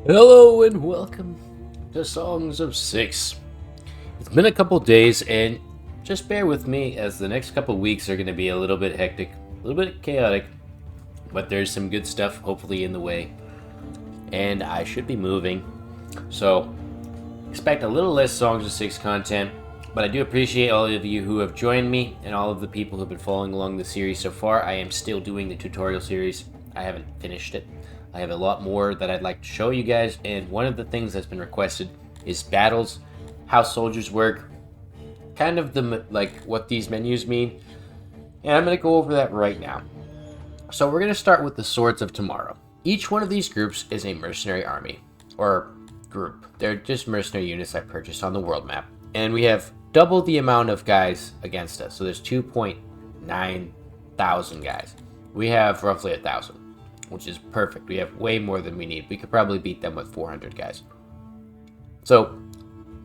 Hello and welcome to Songs of Syx. It's been a couple days and just bear with me as the next couple weeks are going to be a little bit hectic, a little bit chaotic, but there's some good stuff hopefully in the way and I should be moving. So expect a little less Songs of Syx content, but I do appreciate all of you who have joined me and all of the people who have been following along the series so far. I am still doing the tutorial series. I haven't finished it. I have a lot more that I'd like to show you guys, and one of the things that's been requested is battles, how soldiers work, kind of what these menus mean, and I'm going to go over that right now. So we're going to start with the Swords of Tomorrow. Each one of these groups is a mercenary army, or group. They're just mercenary units I purchased on the world map, and we have double the amount of guys against us, so there's 2.9 thousand guys. We have roughly 1,000. Which is perfect. We have way more than we need. We could probably beat them with 400 guys. So,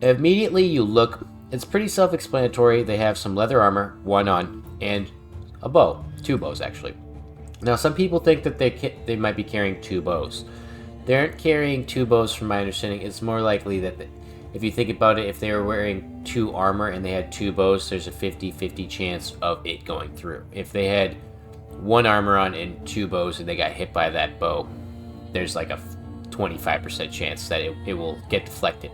immediately you look, it's pretty self-explanatory. They have some leather armor, one on, and a bow. 2 bows, actually. Now, some people think that they might be carrying 2 bows. They aren't carrying 2 bows from my understanding. It's more likely that if you think about it, if they were wearing 2 armor and they had 2 bows, there's a 50-50 chance of it going through. If they had 1 armor on and 2 bows and they got hit by that bow, there's like a 25% chance that it will get deflected.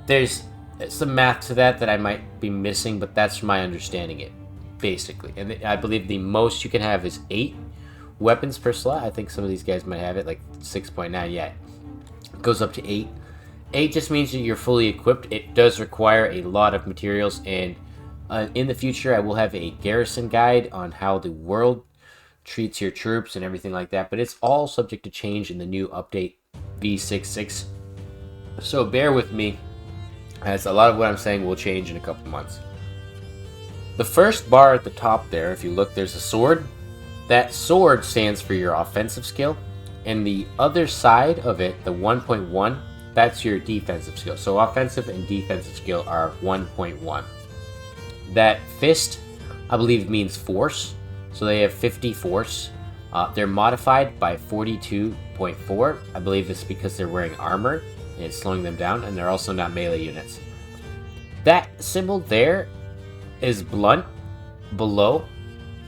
There's some math to that I might be missing, but that's my understanding it, basically. And I believe the most you can have is 8 weapons per slot. I think some of these guys might have it, like 6.9, yeah. It goes up to 8. 8 just means that you're fully equipped. It does require a lot of materials, and in the future, I will have a garrison guide on how the world treats your troops and everything like that, but it's all subject to change in the new update V66. So bear with me, as a lot of what I'm saying will change in a couple months. The first bar at the top there, if you look, there's a sword. That sword stands for your offensive skill, and the other side of it, the 1.1, that's your defensive skill. So offensive and defensive skill are 1.1. That fist, I believe, means force, so they have 50 force. They're modified by 42.4. I believe it's because they're wearing armor, and it's slowing them down, and they're also not melee units. That symbol there is blunt below,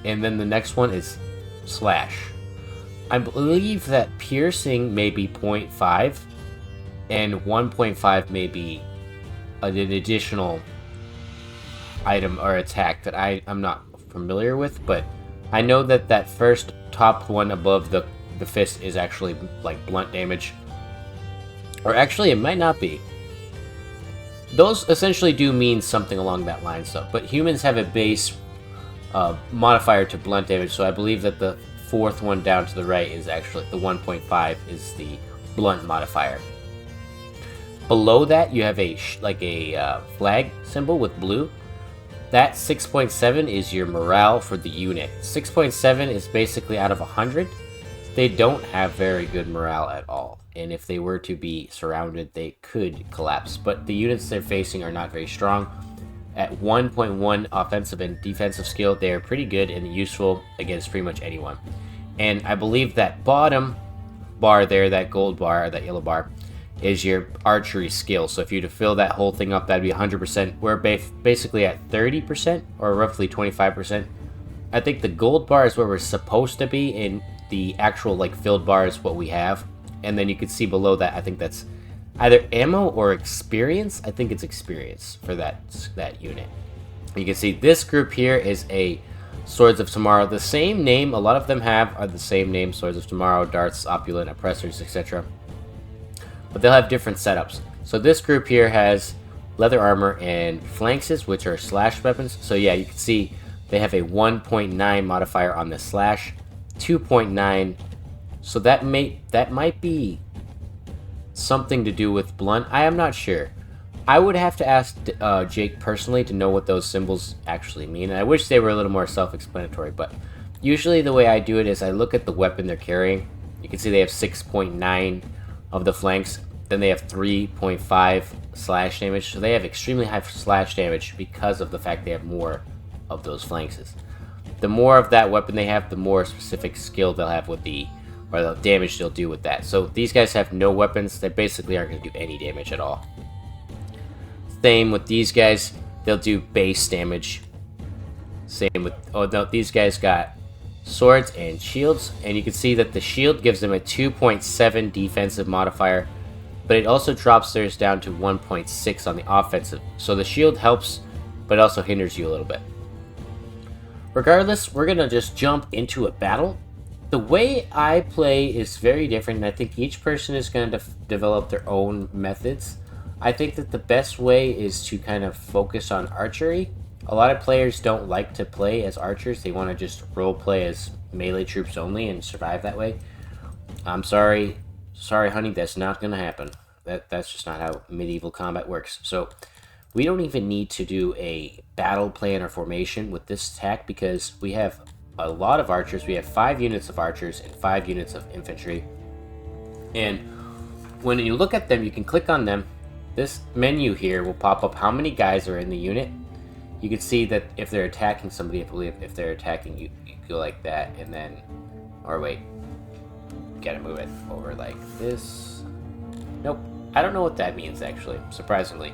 and then the next one is slash. I believe that piercing may be 0.5, and 1.5 may be an additional item or attack that I'm not familiar with, but I know that that first top one above the fist is actually like blunt damage, or actually it might not be. Those essentially do mean something along that line, so, but humans have a base modifier to blunt damage, so I believe that the 4th one down to the right is actually the 1.5 is the blunt modifier. Below that you have a flag symbol with blue. That 6.7 is your morale for the unit. 6.7 is basically out of 100. They don't have very good morale at all. And if they were to be surrounded, they could collapse. But the units they're facing are not very strong. At 1.1 offensive and defensive skill, they are pretty good and useful against pretty much anyone. And I believe that bottom bar there, that gold bar, that yellow bar, is your archery skill. So if you were to fill that whole thing up, that'd be 100%. We're basically at 30%, or roughly 25%. I think the gold bar is where we're supposed to be, and the actual filled bar is what we have. And then you can see below that, I think that's either ammo or experience. I think it's experience for that unit. You can see this group here is a Swords of Tomorrow. The same name a lot of them have are the same name: Swords of Tomorrow, Darts, Opulent, Oppressors, etc. But they'll have different setups. So this group here has leather armor and flanxes, which are slash weapons. So yeah, you can see they have a 1.9 modifier on the slash, 2.9. So that might be something to do with blunt. I am not sure. I would have to ask Jake personally to know what those symbols actually mean. And I wish they were a little more self-explanatory, but usually the way I do it is I look at the weapon they're carrying. You can see they have 6.9 of the flanks. Then they have 3.5 slash damage. So they have extremely high slash damage because of the fact they have more of those flanks. the more of that weapon they have, the more specific skill they'll have with the damage they'll do with that. So these guys have no weapons. They basically aren't going to do any damage at all. Same with these guys. They'll do base damage. Same with... Oh, no, these guys got swords and shields. And you can see that the shield gives them a 2.7 defensive modifier. But it also drops theirs down to 1.6 on the offensive. So the shield helps, but also hinders you a little bit. Regardless, we're going to just jump into a battle. The way I play is very different, and I think each person is going to develop their own methods. I think that the best way is to kind of focus on archery. A lot of players don't like to play as archers. They want to just role play as melee troops only and survive that way. I'm sorry. Sorry, honey, that's not going to happen. That's just not how medieval combat works. So we don't even need to do a battle plan or formation with this attack because we have a lot of archers. We have 5 units of archers and 5 units of infantry. And when you look at them, you can click on them. This menu here will pop up how many guys are in the unit. You can see that if they're attacking somebody, I believe if they're attacking you, you go like that, and then, or wait, gotta move it over like this. Nope, I don't know what that means actually, surprisingly.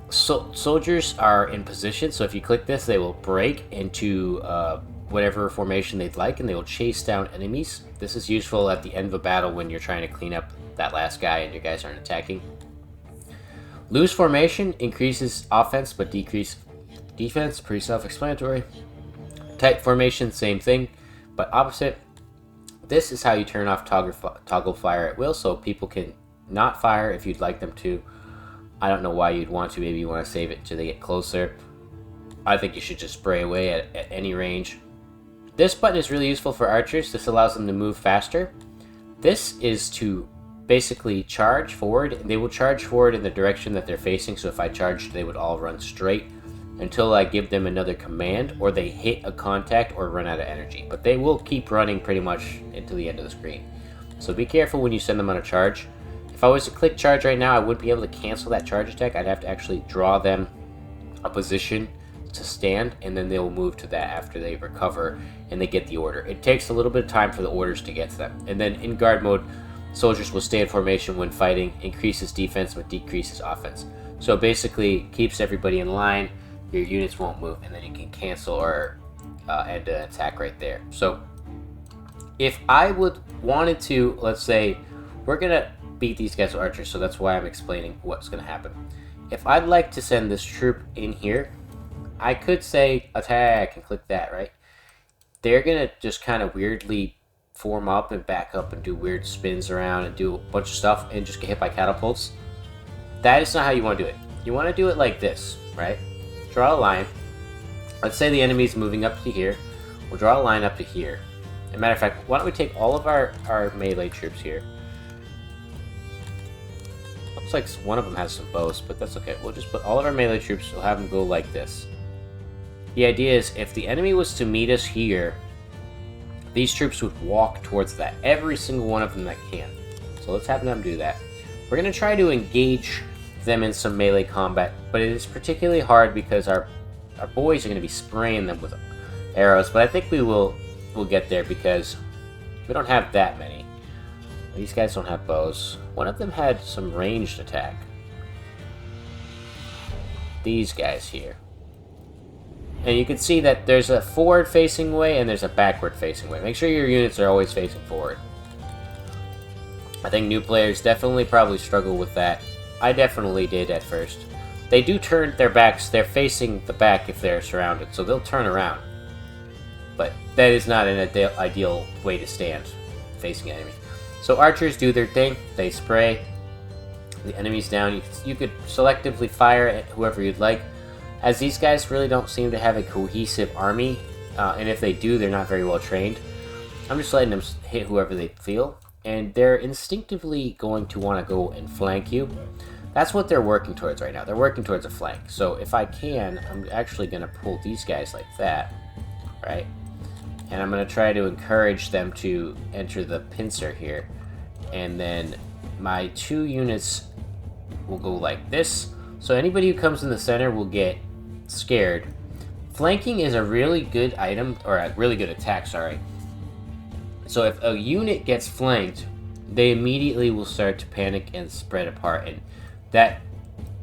So soldiers are in position, so if you click this, they will break into whatever formation they'd like, and they will chase down enemies. This is useful at the end of a battle when you're trying to clean up that last guy and your guys aren't attacking. Loose formation increases offense but decrease defense, pretty self-explanatory. Tight formation, same thing, but opposite. This is how you turn off toggle fire at will, so people can not fire if you'd like them to. I don't know why you'd want to. Maybe you want to save it until they get closer. I think you should just spray away at any range. This button is really useful for archers. This allows them to move faster. This is to basically charge forward. They will charge forward in the direction that they're facing, so if I charged, they would all run straight until I give them another command, or they hit a contact or run out of energy. But they will keep running pretty much until the end of the screen. So be careful when you send them on a charge. If I was to click charge right now, I wouldn't be able to cancel that charge attack. I'd have to actually draw them a position to stand, and then they will move to that after they recover and they get the order. It takes a little bit of time for the orders to get to them. And then in guard mode, soldiers will stay in formation when fighting, increases defense but decreases offense. So basically keeps everybody in line, your units won't move, and then you can cancel or end an attack right there. So if I wanted to, let's say, we're going to beat these guys with archers, so that's why I'm explaining what's going to happen. If I'd like to send this troop in here, I could say attack and click that, right? They're going to just kind of weirdly form up and back up and do weird spins around and do a bunch of stuff and just get hit by catapults. That is not how you want to do it. You want to do it like this, right? Draw a line. Let's say the enemy's moving up to here. We'll draw a line up to here. As a matter of fact, why don't we take all of our melee troops here? Looks like one of them has some bows, but that's okay. We'll just put all of our melee troops, we'll have them go like this. The idea is if the enemy was to meet us here, these troops would walk towards that. Every single one of them that can. So let's have them do that. We're going to try to engage them in some melee combat, but it is particularly hard because our boys are going to be spraying them with arrows, but I think we'll get there because we don't have that many. These guys don't have bows. One of them had some ranged attack. These guys here. And you can see that there's a forward-facing way and there's a backward-facing way. Make sure your units are always facing forward. I think new players definitely probably struggle with that. I definitely did at first. They do turn their backs. They're facing the back if they're surrounded, so they'll turn around. But that is not an ideal way to stand facing enemies. So archers do their thing. They spray the enemies down. You could selectively fire at whoever you'd like. As these guys really don't seem to have a cohesive army, and if they do, they're not very well trained. I'm just letting them hit whoever they feel, and they're instinctively going to want to go and flank you. That's what they're working towards right now. They're working towards a flank. So if I can, I'm actually going to pull these guys like that, right? And I'm going to try to encourage them to enter the pincer here. And then my 2 units will go like this. So anybody who comes in the center will get scared. Flanking is a really good item, or a really good attack, sorry. So if a unit gets flanked, they immediately will start to panic and spread apart, and that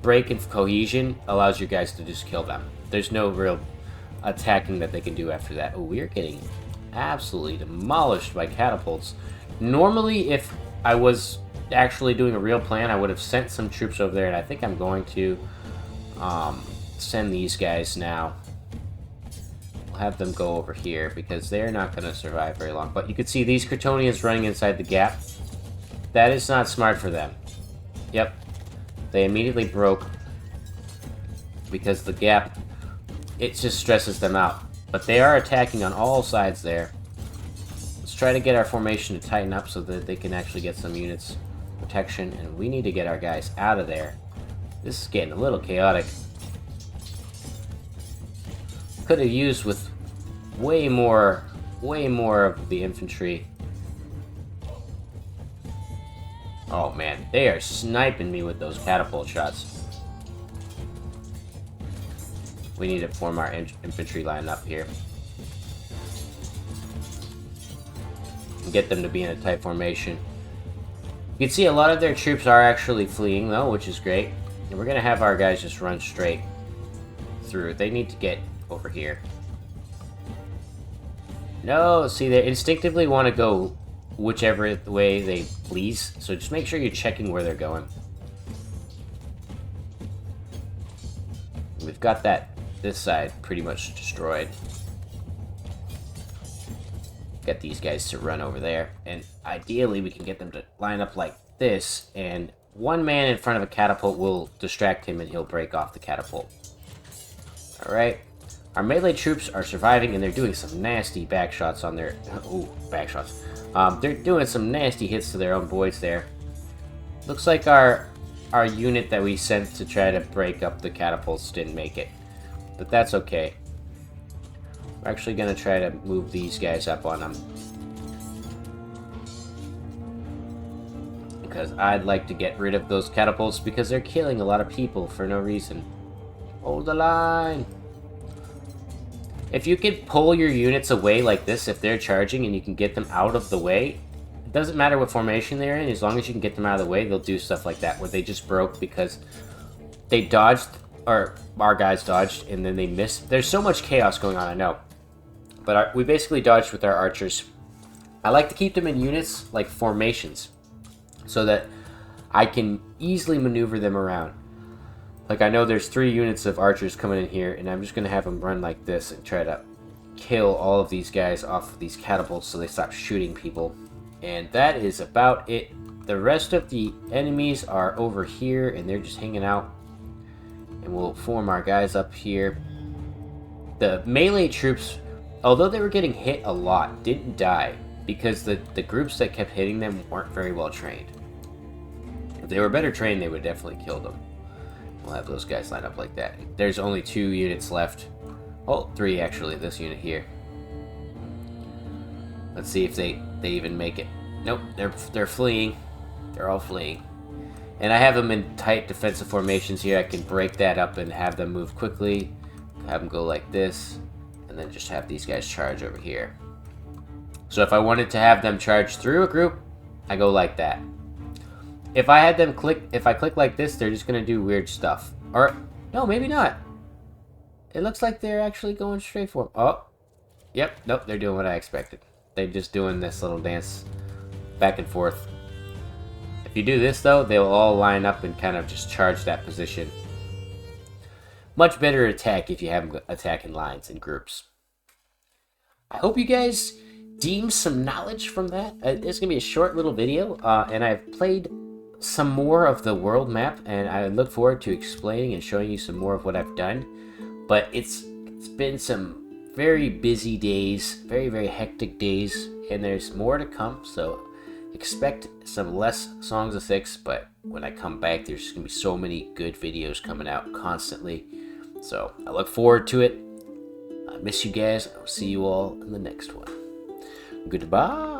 break in cohesion allows you guys to just kill them. There's no real attacking that they can do after that. Oh, we are getting absolutely demolished by catapults. Normally, if I was actually doing a real plan, I would have sent some troops over there, and I think I'm going to send these guys now. We'll have them go over here because they're not going to survive very long. But you can see these Crotonians running inside the gap. That is not smart for them. Yep. They immediately broke because the gap, it just stresses them out. But they are attacking on all sides there. Let's try to get our formation to tighten up so that they can actually get some units protection. And we need to get our guys out of there. This is getting a little chaotic. Could have used with way more of the infantry. Oh man, they are sniping me with those catapult shots. We need to form our infantry line up here. And get them to be in a tight formation. You can see a lot of their troops are actually fleeing though, which is great. And we're going to have our guys just run straight through. They need to get over here. No, see, they instinctively want to go whichever way they please, so just make sure you're checking where they're going. We've got this side pretty much destroyed. Get these guys to run over there, and ideally we can get them to line up like this, and one man in front of a catapult will distract him and he'll break off the catapult. Alright. Our melee troops are surviving, and they're doing some nasty back shots on their... Ooh, back shots. They're doing some nasty hits to their own boys there. Looks like our unit that we sent to try to break up the catapults didn't make it. But that's okay. We're actually going to try to move these guys up on them. Because I'd like to get rid of those catapults because they're killing a lot of people for no reason. Hold the line! If you can pull your units away like this, if they're charging and you can get them out of the way, it doesn't matter what formation they're in, as long as you can get them out of the way, they'll do stuff like that, where they just broke because they dodged, or our guys dodged, and then they missed. There's so much chaos going on, I know. But we basically dodged with our archers. I like to keep them in units, like formations, so that I can easily maneuver them around. Like, I know there's 3 units of archers coming in here, and I'm just going to have them run like this and try to kill all of these guys off of these catapults so they stop shooting people. And that is about it. The rest of the enemies are over here, and they're just hanging out. And we'll form our guys up here. The melee troops, although they were getting hit a lot, didn't die, because the groups that kept hitting them weren't very well trained. If they were better trained, they would definitely kill them. We'll have those guys line up like that. There's only 2 units left. Oh, 3 actually, this unit here. Let's see if they even make it. Nope, they're fleeing. They're all fleeing. And I have them in tight defensive formations here. I can break that up and have them move quickly. Have them go like this. And then just have these guys charge over here. So if I wanted to have them charge through a group, I go like that. If I had them if I click like this, they're just going to do weird stuff. Or, no, maybe not. It looks like they're actually going straight for them. Oh, yep, nope, they're doing what I expected. They're just doing this little dance back and forth. If you do this, though, they'll all line up and kind of just charge that position. Much better attack if you have them attack in lines and groups. I hope you guys deem some knowledge from that. It's going to be a short little video, and I've played some more of the world map, and I look forward to explaining and showing you some more of what I've done. But it's been some very busy days, very, very hectic days, and there's more to come, so expect some less Songs of Syx, but when I come back, there's just going to be so many good videos coming out constantly. So I look forward to it. I miss you guys. I'll see you all in the next one. Goodbye.